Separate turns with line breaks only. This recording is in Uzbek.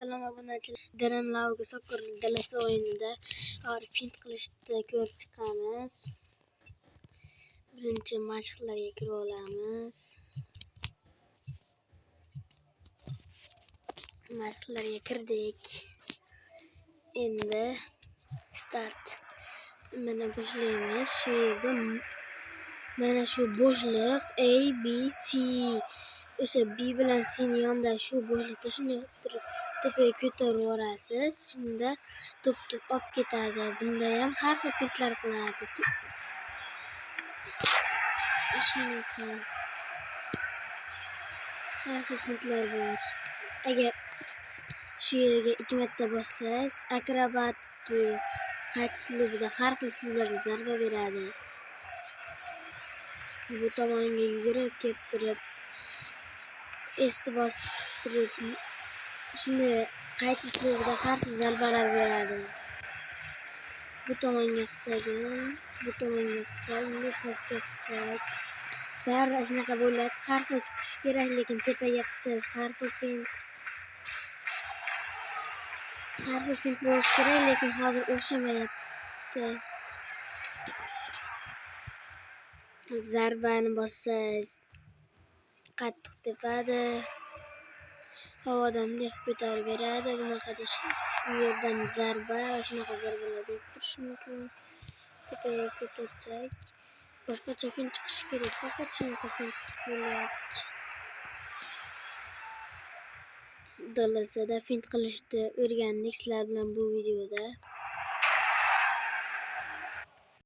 Salom obunachilar. Dirim lavga sokkur dalasi o'yinida fint qilishni ko'rib chiqamiz. Birinchi mashqlarga kirib olamiz. Mashqlarga kirdik. Endi start. Mana boshlaymiz. Shu yerda mana shu bo'shliq A B C o'sha B bilan C ni yonida shu bo'shliqda shunday tepaga ko'tarib yuborasiz. Shunda to'p olib ketadi. Bunda ham har xil fintlar qiladi. Shunaqa har xil fintlar bor. Agar shu yerga 2 marta bossangiz, akrobatskiy qaytishligida har xil usullarga zarba beradi. Bu tomonga yugurib kelib turib, esti bosib turib, shunday qaytishligida har xil zarbalar beradi. Bu tomonga qilsak ham, bu tomonga qilsak, bunday pastga qilsak, bari shunaqa bo'ladi. Har xil chiqishi kerak, lekin tepaga qilsangiz har xil fint. Har xil fint bo'lishi kerak, lekin hozir o'xshamayapti. Zarbani bossangiz qattiq tepadi. Havodan bunday ko'tarib beradi. Bunaqada bu yerdan zarba va shunaqa zarbalar berib turishi mumkin. Tepaga ko'tarsak, boshqacha fint chiqishi kerak. Faqat shunaqa fint bo'lyapti. Dalasida fint qilishni o'rgandik sizlar bilan bu videoda.